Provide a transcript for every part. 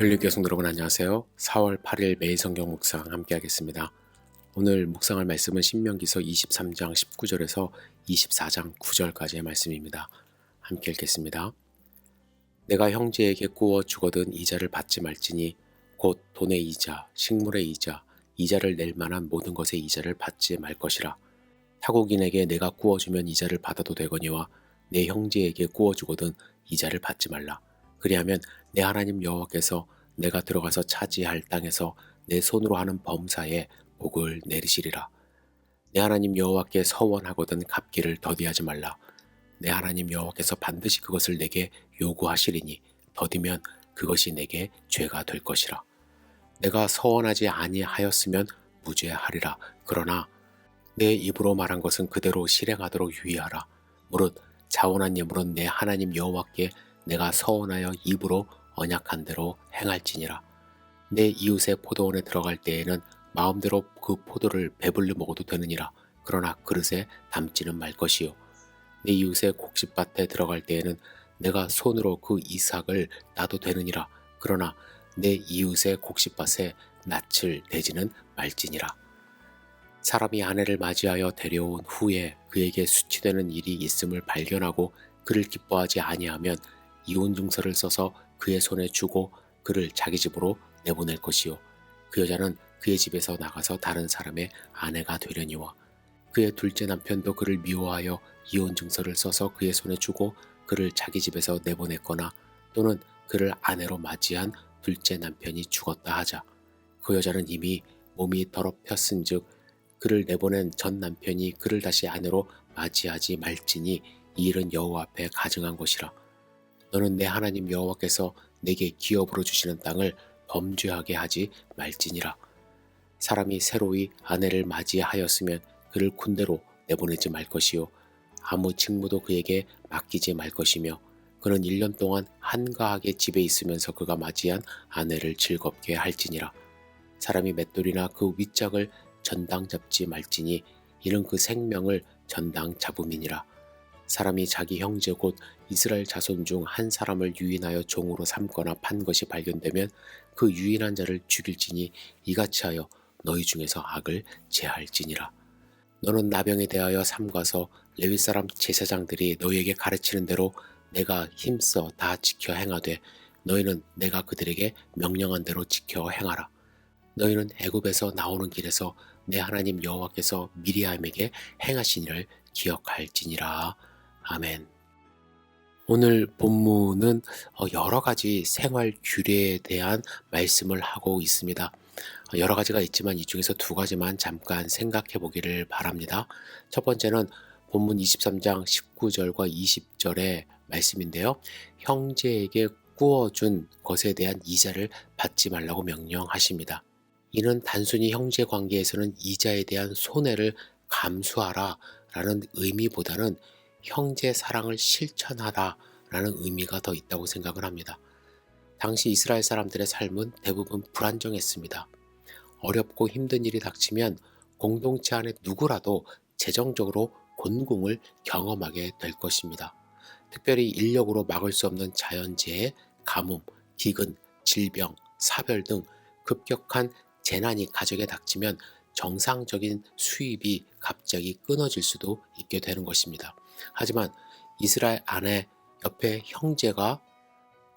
헬리 교성 여러분 안녕하세요. 4월 8일 매일 성경 묵상 함께 하겠습니다. 오늘 묵상할 말씀은 신명기서 23장 19절에서 24장 9절까지의 말씀입니다. 함께 읽겠습니다. 내가 형제에게 꾸어 주거든 이자를 받지 말지니 곧 돈의 이자, 식물의 이자, 이자를 낼 만한 모든 것의 이자를 받지 말 것이라. 타국인에게 내가 꾸어주면 이자를 받아도 되거니와 내 형제에게 꾸어주거든 이자를 받지 말라. 그리하면 내 하나님 여호와께서 내가 들어가서 차지할 땅에서 내 손으로 하는 범사에 복을 내리시리라. 내 하나님 여호와께 서원하거든 갚기를 더디하지 말라. 내 하나님 여호와께서 반드시 그것을 내게 요구하시리니 더디면 그것이 내게 죄가 될 것이라. 내가 서원하지 아니하였으면 무죄하리라. 그러나 내 입으로 말한 것은 그대로 실행하도록 유의하라. 무릇 자원한 예물은 내 하나님 여호와께 내가 서원하여 입으로 언약한 대로 행할지니라. 내 이웃의 포도원에 들어갈 때에는 마음대로 그 포도를 배불리 먹어도 되느니라. 그러나 그릇에 담지는 말 것이요. 내 이웃의 곡식밭에 들어갈 때에는 내가 손으로 그 이삭을 따도 되느니라. 그러나 내 이웃의 곡식밭에 낯을 대지는 말지니라. 사람이 아내를 맞이하여 데려온 후에 그에게 수치되는 일이 있음을 발견하고 그를 기뻐하지 아니하면 이혼증서를 써서 그의 손에 주고 그를 자기 집으로 내보낼 것이요. 그 여자는 그의 집에서 나가서 다른 사람의 아내가 되려니와 그의 둘째 남편도 그를 미워하여 이혼증서를 써서 그의 손에 주고 그를 자기 집에서 내보냈거나 또는 그를 아내로 맞이한 둘째 남편이 죽었다 하자. 그 여자는 이미 몸이 더럽혔은즉 그를 내보낸 전 남편이 그를 다시 아내로 맞이하지 말지니 이 일은 여호와 앞에 가증한 것이라. 너는 내 하나님 여호와께서 내게 기업으로 주시는 땅을 범죄하게 하지 말지니라. 사람이 새로이 아내를 맞이하였으면 그를 군대로 내보내지 말 것이요 아무 직무도 그에게 맡기지 말 것이며 그는 1년 동안 한가하게 집에 있으면서 그가 맞이한 아내를 즐겁게 할지니라. 사람이 맷돌이나 그 윗짝을 전당 잡지 말지니 이는 그 생명을 전당 잡음이니라. 사람이 자기 형제 곧 이스라엘 자손 중 한 사람을 유인하여 종으로 삼거나 판 것이 발견되면 그 유인한 자를 죽일지니 이같이 하여 너희 중에서 악을 제할지니라. 너는 나병에 대하여 삼가서 레위 사람 제사장들이 너희에게 가르치는 대로 내가 힘써 다 지켜 행하되 너희는 내가 그들에게 명령한 대로 지켜 행하라. 너희는 애굽에서 나오는 길에서 내 하나님 여호와께서 미리암에게 행하신 일을 기억할지니라. 아멘. 오늘 본문은 여러 가지 생활 규례에 대한 말씀을 하고 있습니다. 여러 가지가 있지만 이 중에서 두 가지만 잠깐 생각해 보기를 바랍니다. 첫 번째는 본문 23장 19절과 20절의 말씀인데요. 형제에게 꾸어준 것에 대한 이자를 받지 말라고 명령하십니다. 이는 단순히 형제 관계에서는 이자에 대한 손해를 감수하라 라는 의미보다는 형제 사랑을 실천하라 라는 의미가 더 있다고 생각을 합니다. 당시 이스라엘 사람들의 삶은 대부분 불안정했습니다. 어렵고 힘든 일이 닥치면 공동체 안에 누구라도 재정적으로 곤궁을 경험하게 될 것입니다. 특별히 인력으로 막을 수 없는 자연재해, 가뭄, 기근, 질병, 사별 등 급격한 재난이 가족에 닥치면 정상적인 수입이 갑자기 끊어질 수도 있게 되는 것입니다. 하지만 이스라엘 안에 옆에 형제가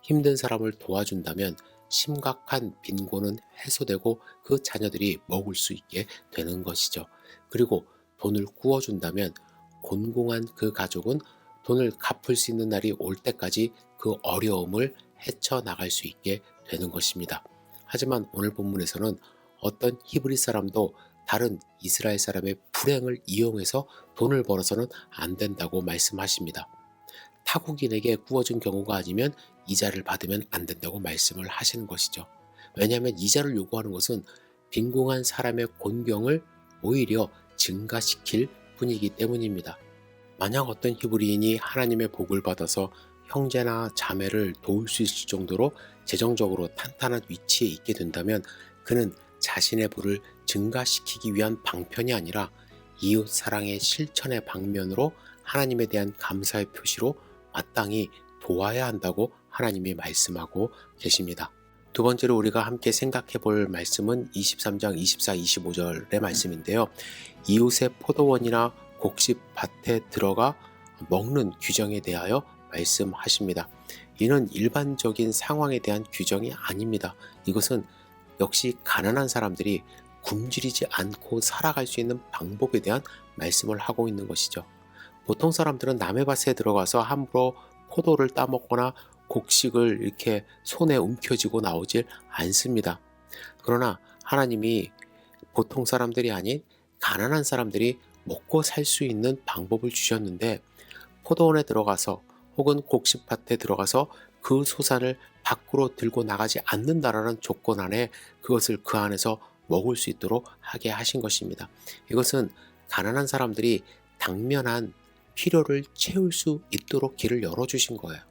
힘든 사람을 도와준다면 심각한 빈곤은 해소되고 그 자녀들이 먹을 수 있게 되는 것이죠. 그리고 돈을 구워준다면 곤궁한 그 가족은 돈을 갚을 수 있는 날이 올 때까지 그 어려움을 헤쳐나갈 수 있게 되는 것입니다. 하지만 오늘 본문에서는 어떤 히브리 사람도 다른 이스라엘 사람의 불행을 이용해서 돈을 벌어서는 안 된다고 말씀하십니다. 타국인에게 구워준 경우가 아니면 이자를 받으면 안 된다고 말씀을 하시는 것이죠. 왜냐하면 이자를 요구하는 것은 빈궁한 사람의 곤경을 오히려 증가시킬 뿐이기 때문입니다. 만약 어떤 히브리인이 하나님의 복을 받아서 형제나 자매를 도울 수 있을 정도로 재정적으로 탄탄한 위치에 있게 된다면 그는 자신의 부를 증가시키기 위한 방편이 아니라 이웃 사랑의 실천의 방면으로 하나님에 대한 감사의 표시로 마땅히 도와야 한다고 하나님이 말씀하고 계십니다. 두 번째로 우리가 함께 생각해 볼 말씀은 23장 24, 25절의 말씀인데요. 이웃의 포도원이나 곡식 밭에 들어가 먹는 규정에 대하여 말씀하십니다. 이는 일반적인 상황에 대한 규정이 아닙니다. 이것은 역시 가난한 사람들이 굶주리지 않고 살아갈 수 있는 방법에 대한 말씀을 하고 있는 것이죠. 보통 사람들은 남의 밭에 들어가서 함부로 포도를 따먹거나 곡식을 이렇게 손에 움켜쥐고 나오질 않습니다. 그러나 하나님이 보통 사람들이 아닌 가난한 사람들이 먹고 살 수 있는 방법을 주셨는데, 포도원에 들어가서 혹은 곡식밭에 들어가서 그 소산을 밖으로 들고 나가지 않는다라는 조건 안에 그것을 그 안에서 먹을 수 있도록 하게 하신 것입니다. 이것은 가난한 사람들이 당면한 필요를 채울 수 있도록 길을 열어주신 거예요.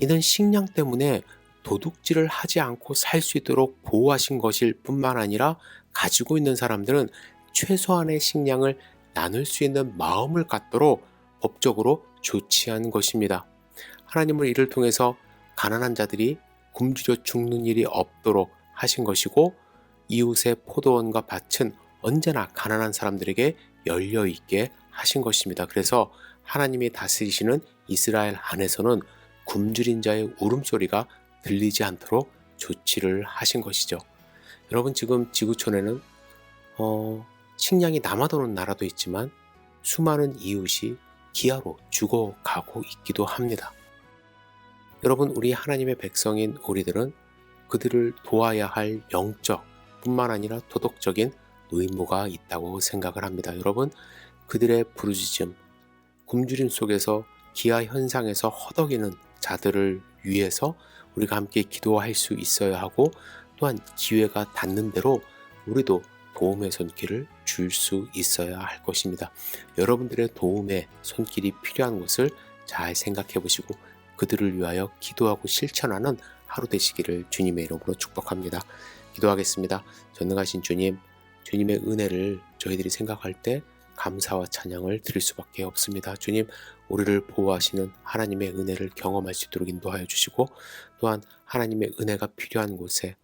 이는 식량 때문에 도둑질을 하지 않고 살 수 있도록 보호하신 것일 뿐만 아니라, 가지고 있는 사람들은 최소한의 식량을 나눌 수 있는 마음을 갖도록 법적으로 조치한 것입니다. 하나님은 이를 통해서 가난한 자들이 굶주려 죽는 일이 없도록 하신 것이고, 이웃의 포도원과 밭은 언제나 가난한 사람들에게 열려 있게 하신 것입니다. 그래서 하나님이 다스리시는 이스라엘 안에서는 굶주린 자의 울음소리가 들리지 않도록 조치를 하신 것이죠. 여러분, 지금 지구촌에는 식량이 남아도는 나라도 있지만 수많은 이웃이 기아로 죽어가고 있기도 합니다. 여러분, 우리 하나님의 백성인 우리들은 그들을 도와야 할 영적 뿐만 아니라 도덕적인 의무가 있다고 생각을 합니다. 여러분, 그들의 부르짖음, 굶주림 속에서 기아 현상에서 허덕이는 자들을 위해서 우리가 함께 기도할 수 있어야 하고, 또한 기회가 닿는 대로 우리도 도움의 손길을 줄 수 있어야 할 것입니다. 여러분들의 도움의 손길이 필요한 것을 잘 생각해 보시고 그들을 위하여 기도하고 실천하는 하루 되시기를 주님의 이름으로 축복합니다. 기도하겠습니다. 전능하신 주님, 주님의 은혜를 저희들이 생각할 때 감사와 찬양을 드릴 수밖에 없습니다. 주님, 우리를 보호하시는 하나님의 은혜를 경험할 수 있도록 인도하여 주시고, 또한 하나님의 은혜가 필요한 곳에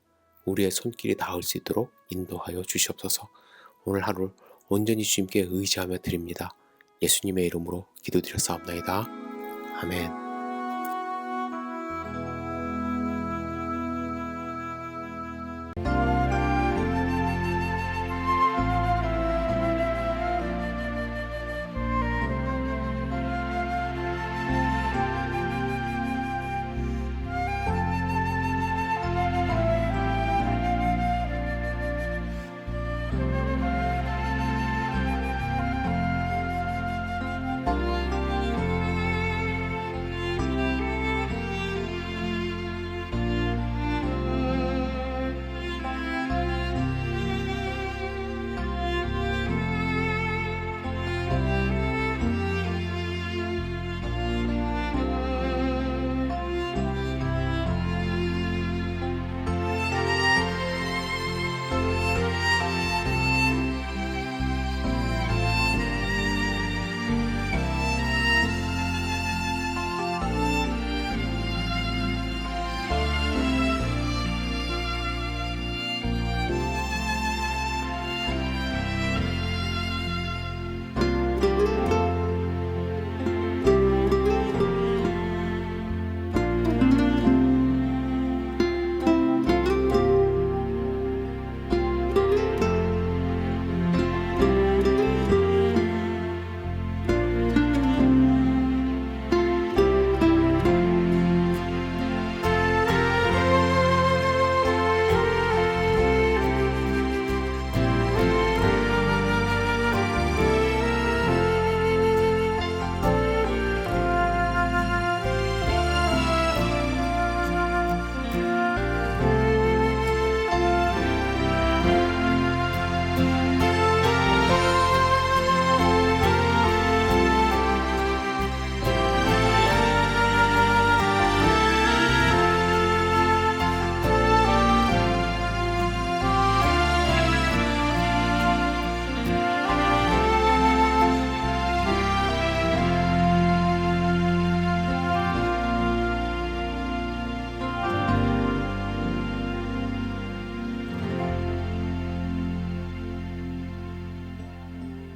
우리의 손길이 닿을 수 있도록 인도하여 주시옵소서. 오늘 하루 온전히 주님께 의지하며 드립니다. 예수님의 이름으로 기도드렸사옵나이다. 아멘.